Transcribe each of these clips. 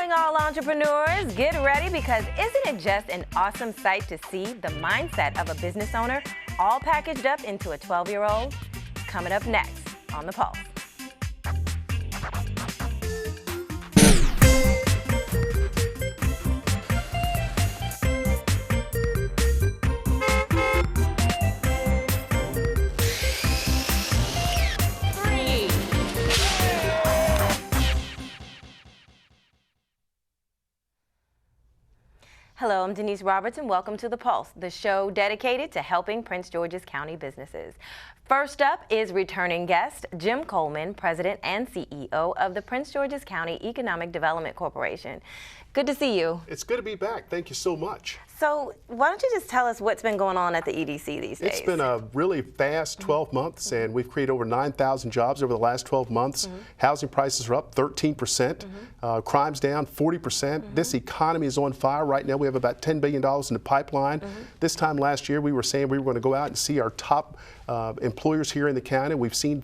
morning, all entrepreneurs. Get ready, because isn't it just an awesome sight to see the mindset of a business owner all packaged up into a 12-year-old? Coming up next on The Pulse. Hello, I'm Denise Roberts, and welcome to The Pulse, the show dedicated to helping Prince George's County businesses. First up is returning guest Jim Coleman, President and CEO of the Prince George's County Economic Development Corporation. Good to see you. It's good to be back. Thank you so much. So why don't you just tell us what's been going on at the EDC these days? It's been a really fast 12 months, and we've created over 9,000 jobs over the last 12 months. Housing prices are up 13%. Crime's down 40%. This economy is on fire. Right now we have about $10 billion in the pipeline. This time last year we were saying we were going to go out and see our top employers here in the county. We've seen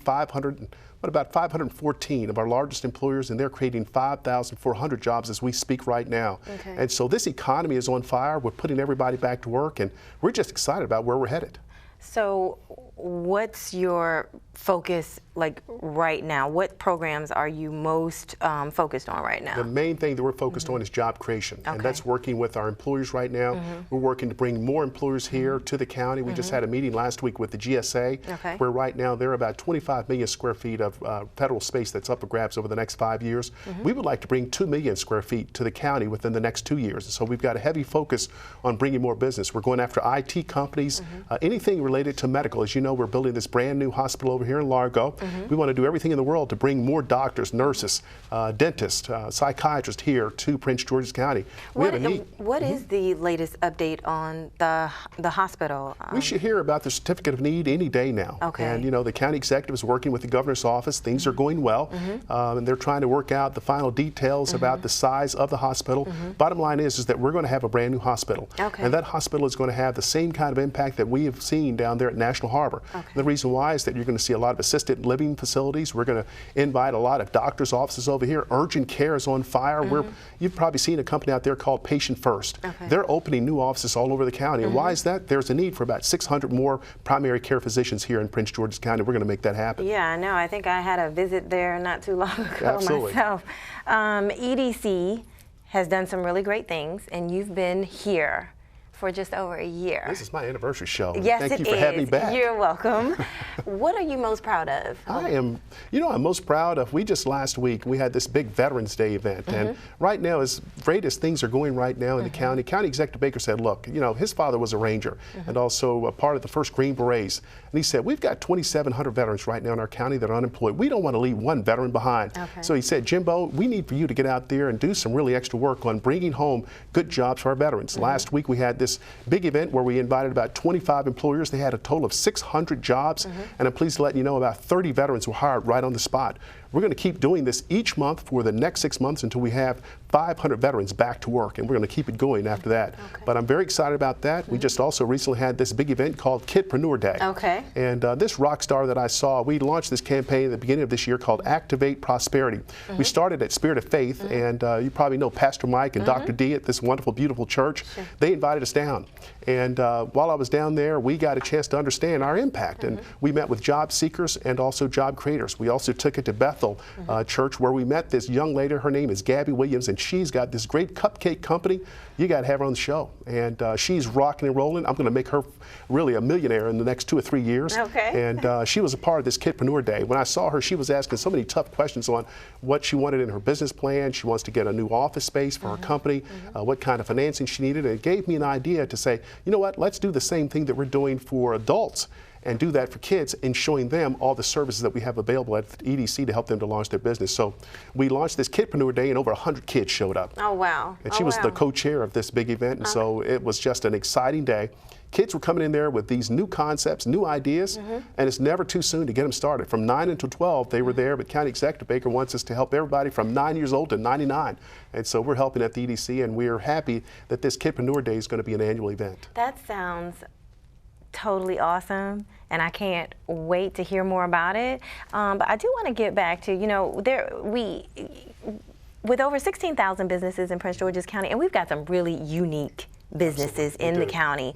about 514 of our largest employers, and they're creating 5,400 jobs as we speak right now. And so this economy is on fire. We're putting everybody back to work, and we're just excited about where we're headed. So what's your focus like right now? What programs are you most focused on right now? The main thing that we're focused on is job creation, and that's working with our employers right now. We're working to bring more employers here to the county. We just had a meeting last week with the GSA, where right now there are about 25 million square feet of federal space that's up for grabs over the next 5 years. We would like to bring 2 million square feet to the county within the next 2 years. So we've got a heavy focus on bringing more business. We're going after IT companies, anything related to medical. As you know, we're building this brand new hospital over here in Largo. We want to do everything in the world to bring more doctors, nurses, dentists, psychiatrists here to Prince George's County. What is the latest update on the hospital? We should hear about the certificate of need any day now. And you know, the county executive is working with the governor's office. Things are going well, and they're trying to work out the final details about the size of the hospital. Bottom line is that we're going to have a brand new hospital, and that hospital is going to have the same kind of impact that we have seen down there at National Harbor. The reason why is that you're going to see a lot of assisted living facilities. We're going to invite a lot of doctors' offices over here. Urgent care is on fire. You've probably seen a company out there called Patient First. They're opening new offices all over the county. And why is that? There's a need for about 600 more primary care physicians here in Prince George's County. We're going to make that happen. Yeah, I know. I think I had a visit there not too long ago myself. EDC has done some really great things, and you've been here for just over a year. This is my anniversary show. Yes, Thank you for having me back. You're welcome. What are you most proud of? I'm most proud of, we just last week, we had this big Veterans Day event. And right now, as great as things are going right now in the county, County Executive Baker said, look, you know, his father was a Ranger and also a part of the first Green Berets. And he said, we've got 2,700 veterans right now in our county that are unemployed. We don't want to leave one veteran behind. So he said, Jimbo, we need for you to get out there and do some really extra work on bringing home good jobs for our veterans. Last week, we had this big event where we invited about 25 employers. They had a total of 600 jobs, and I'm pleased to let you know about 30 veterans were hired right on the spot. We're going to keep doing this each month for the next 6 months until we have 500 veterans back to work, and we're going to keep it going after that. But I'm very excited about that. We just also recently had this big event called KidPreneur Day. And this rock star that I saw, we launched this campaign at the beginning of this year called Activate Prosperity. We started at Spirit of Faith, and you probably know Pastor Mike and Dr. D at this wonderful, beautiful church. They invited us down. And while I was down there, we got a chance to understand our impact. And we met with job seekers and also job creators. We also took it to Bethel Church, where we met this young lady. Her name is Gabby Williams, and she's got this great cupcake company. You got to have her on the show. And she's rocking and rolling. I'm going to make her really a millionaire in the next 2 or 3 years. And she was a part of this KidPreneur Day. When I saw her, she was asking so many tough questions on what she wanted in her business plan. She wants to get a new office space for her company, what kind of financing she needed. And it gave me an idea to say, you know what, let's do the same thing that we're doing for adults and do that for kids, and showing them all the services that we have available at EDC to help them to launch their business. So we launched this KidPreneur Day, and over 100 kids showed up. Oh, wow. And she was the co-chair of this big event, and so it was just an exciting day. Kids were coming in there with these new concepts, new ideas, and it's never too soon to get them started. From 9 until 12, they were there, but County Executive Baker wants us to help everybody from 9 years old to 99. And so we're helping at the EDC, and we're happy that this KidPreneur Day is going to be an annual event. That sounds totally awesome, and I can't wait to hear more about it. But I do want to get back to, you know, with over 16,000 businesses in Prince George's County, and we've got some really unique businesses in the county.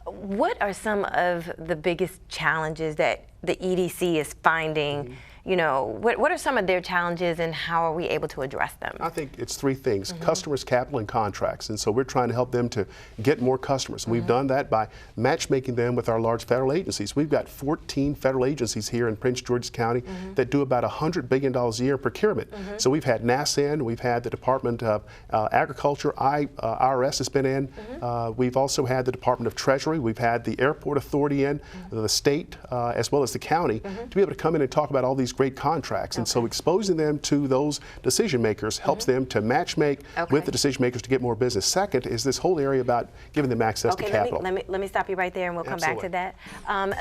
What are some of the biggest challenges that the EDC is finding? You know, what are some of their challenges and how are we able to address them? I think it's three things: customers, capital, and contracts. And so we're trying to help them to get more customers. We've done that by matchmaking them with our large federal agencies. We've got 14 federal agencies here in Prince George's County that do about $100 billion a year in procurement. So we've had NASA in, we've had the Department of Agriculture, IRS has been in. We've also had the Department of Treasury. We've had the Airport Authority in, the state, as well as the county, to be able to come in and talk about all these great contracts. And so exposing them to those decision makers helps them to matchmake with the decision makers to get more business. Second is this whole area about giving them access to capital. Let me stop you right there and we'll come back to that.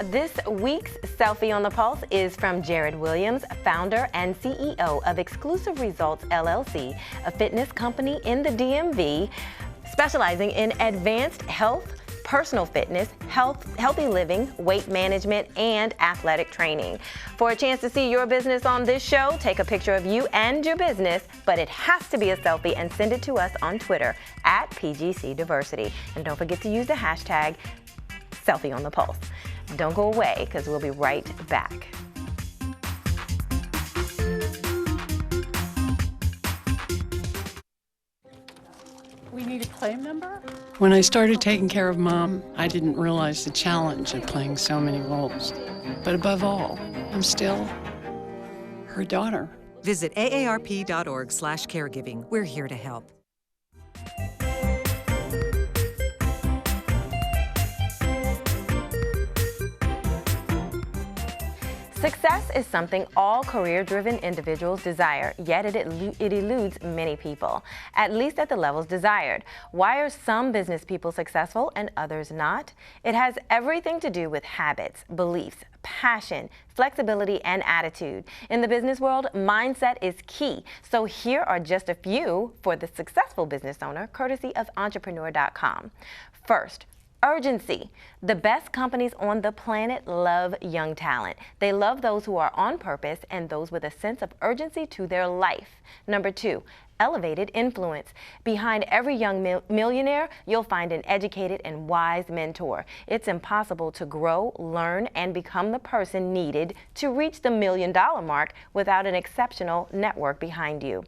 This week's Selfie on the Pulse is from Jared Williams, founder and CEO of Exclusive Results LLC, a fitness company in the DMV specializing in advanced health, personal fitness, healthy living, weight management, and athletic training. For a chance to see your business on this show, take a picture of you and your business, but it has to be a selfie, and send it to us on Twitter at PGC Diversity. And don't forget to use the hashtag Selfie on the Pulse. Don't go away, because we'll be right back. We need a claim number? When I started taking care of Mom, I didn't realize the challenge of playing so many roles. But above all, I'm still her daughter. Visit aarp.org/caregiving. We're here to help. Success is something all career-driven individuals desire, yet it eludes many people, at least at the levels desired. Why are some business people successful and others not? It has everything to do with habits, beliefs, passion, flexibility, and attitude. In the business world, mindset is key. So here are just a few for the successful business owner, courtesy of entrepreneur.com. First, urgency. The best companies on the planet love young talent. They love those who are on purpose and those with a sense of urgency to their life. Number two, elevated influence. Behind every young millionaire, you'll find an educated and wise mentor. It's impossible to grow, learn, and become the person needed to reach the $1 million mark without an exceptional network behind you.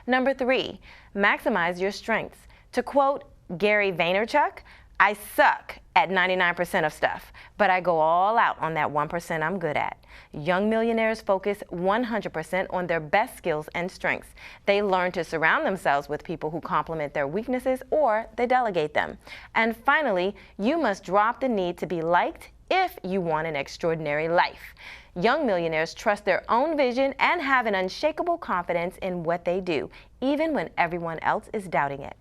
Number three, maximize your strengths. To quote Gary Vaynerchuk, I suck at 99% of stuff, but I go all out on that 1% I'm good at. Young millionaires focus 100% on their best skills and strengths. They learn to surround themselves with people who complement their weaknesses, or they delegate them. And finally, you must drop the need to be liked if you want an extraordinary life. Young millionaires trust their own vision and have an unshakable confidence in what they do, even when everyone else is doubting it.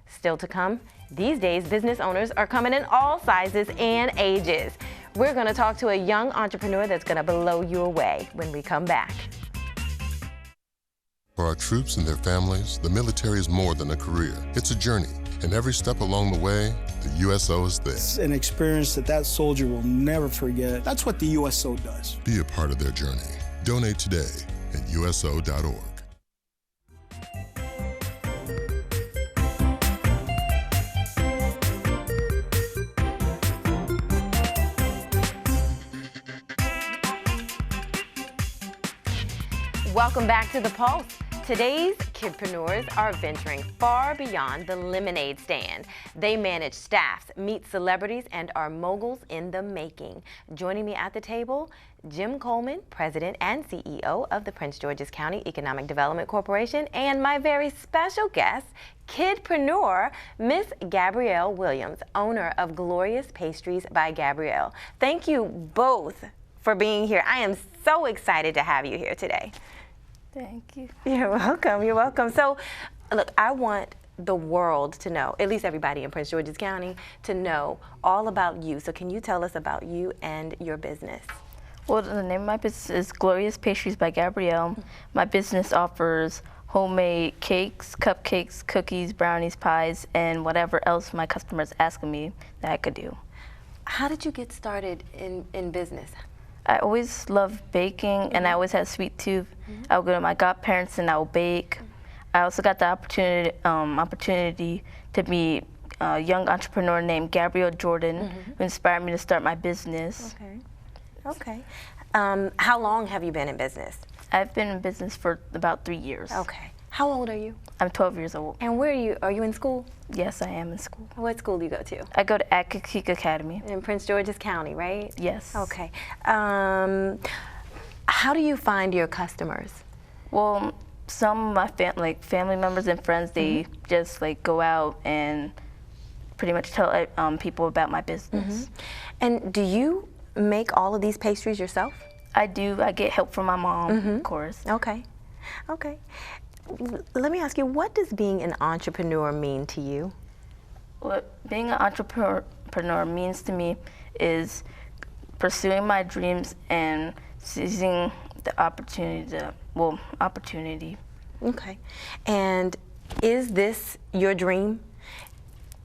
Still to come, these days business owners are coming in all sizes and ages. We're going to talk to a young entrepreneur that's going to blow you away when we come back. For our troops and their families, the military is more than a career. It's a journey, and every step along the way, the USO is there. It's an experience that soldier will never forget. That's what the USO does. Be a part of their journey. Donate today at USO.org. Welcome back to The Pulse. Today's KidPreneurs are venturing far beyond the lemonade stand. They manage staffs, meet celebrities, and are moguls in the making. Joining me at the table, Jim Coleman, President and CEO of the Prince George's County Economic Development Corporation, and my very special guest, KidPreneur, Miss Gabrielle Williams, owner of Glorious Pastries by Gabrielle. Thank you both for being here. I am so excited to have you here today. Thank you. You're welcome. You're welcome. So, look, I want the world to know, at least everybody in Prince George's County, to know all about you. So can you tell us about you and your business? Well, the name of my business is Glorious Pastries by Gabrielle. My business offers homemade cakes, cupcakes, cookies, brownies, pies, and whatever else my customers ask of me that I could do. How did you get started in business? I always loved baking, and I always had a sweet tooth. I would go to my godparents and I would bake. I also got the opportunity to meet a young entrepreneur named Gabrielle Jordan, who inspired me to start my business. Okay. How long have you been in business? I've been in business for about 3 years. Okay. How old are you? I'm 12 years old. And where are you? Are you in school? Yes, I am in school. What school do you go to? I go to Academic Academy. In Prince George's County, right? Yes. Okay. How do you find your customers? Well, some of my family members and friends, they just like go out and pretty much tell people about my business. And do you make all of these pastries yourself? I do. I get help from my mom, of course. Okay. Let me ask you, what does being an entrepreneur mean to you? What being an entrepreneur means to me is pursuing my dreams and seizing the opportunity. Okay. And is this your dream?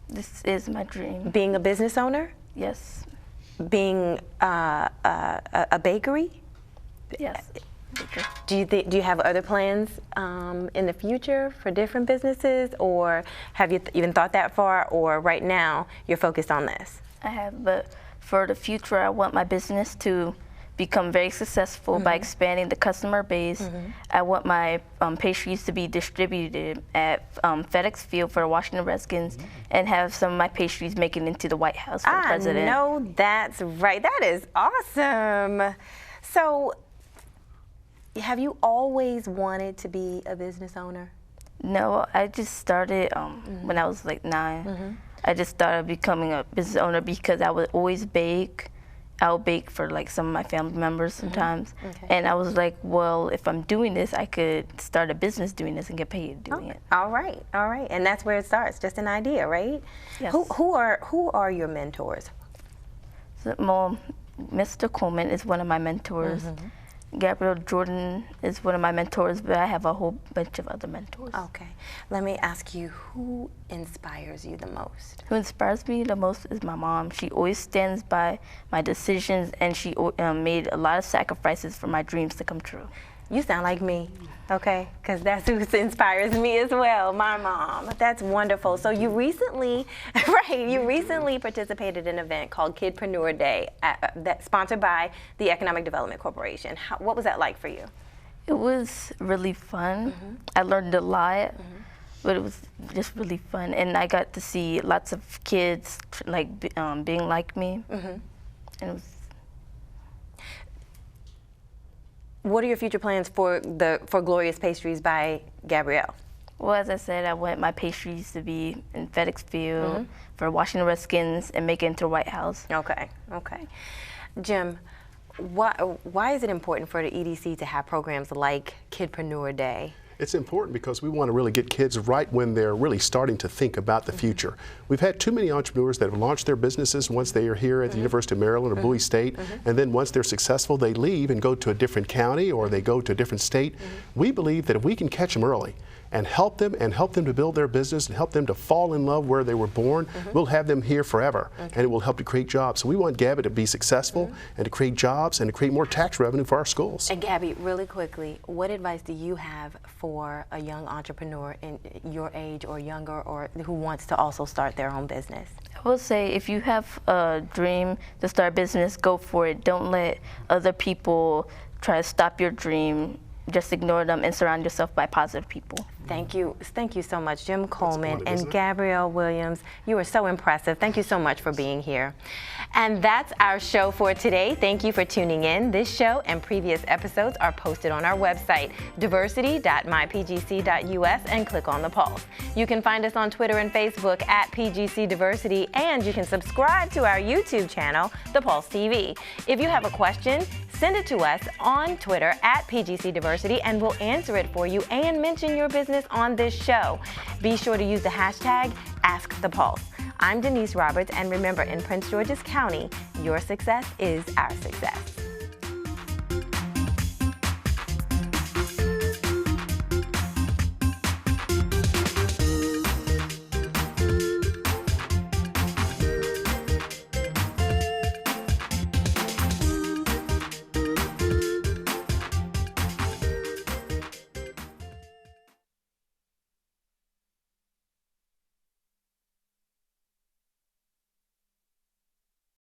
This is my dream. Being a business owner? Yes. Being a bakery? Yes. Do you have other plans in the future for different businesses, or have you even thought that far, or right now you're focused on this? I have, but for the future, I want my business to become very successful by expanding the customer base. I want my pastries to be distributed at FedEx Field for the Washington Redskins, and have some of my pastries make it into the White House for the president. I know that's right. That is awesome. So, have you always wanted to be a business owner? No, I just started when I was like 9. I just started becoming a business owner because I would always bake. I would bake for like some of my family members sometimes. And I was like, well, if I'm doing this, I could start a business doing this and get paid doing it. All right. And that's where it starts, just an idea, right? Yes. Who are your mentors? So, well, Mr. Coleman is one of my mentors. Gabrielle Jordan is one of my mentors, but I have a whole bunch of other mentors. Okay. Let me ask you, who inspires you the most? Who inspires me the most is my mom. She always stands by my decisions, and she made a lot of sacrifices for my dreams to come true. You sound like me, okay? Because that's who inspires me as well, my mom. That's wonderful. So you recently, participated in an event called KidPreneur Day, that's sponsored by the Economic Development Corporation. What was that like for you? It was really fun. I learned a lot, but it was just really fun. And I got to see lots of kids being like me. And it was. What are your future plans for Glorious Pastries by Gabrielle? Well, as I said, I want my pastries to be in FedEx Field for Washington Redskins and make it into the White House. Okay. Jim, why is it important for the EDC to have programs like KidPreneur Day? It's important because we want to really get kids right when they're really starting to think about the future. We've had too many entrepreneurs that have launched their businesses once they are here at the University of Maryland or Bowie State, and then once they're successful, they leave and go to a different county or they go to a different state. We believe that if we can catch them early and help them to build their business and help them to fall in love where they were born, we'll have them here forever, and it will help to create jobs. So we want Gabby to be successful and to create jobs and to create more tax revenue for our schools. And Gabby, really quickly, what advice do you have for a young entrepreneur in your age or younger, or who wants to also start their own business? I will say, if you have a dream to start a business, go for it. Don't let other people try to stop your dream. Just ignore them and surround yourself by positive people. Thank you so much, Jim Coleman funny, and Gabrielle Williams. You are so impressive. Thank you so much for being here. And that's our show for today. Thank you for tuning in. This show and previous episodes are posted on our website, diversity.mypgc.us, and click on the pulse. You can find us on Twitter and Facebook at PGC Diversity, and you can subscribe to our YouTube channel, The Pulse TV. If you have a question, send it to us on Twitter at PGC Diversity, and we'll answer it for you and mention your business on this show. Be sure to use the hashtag #AskThePulse. I'm Denise Roberts, and remember, in Prince George's County, your success is our success.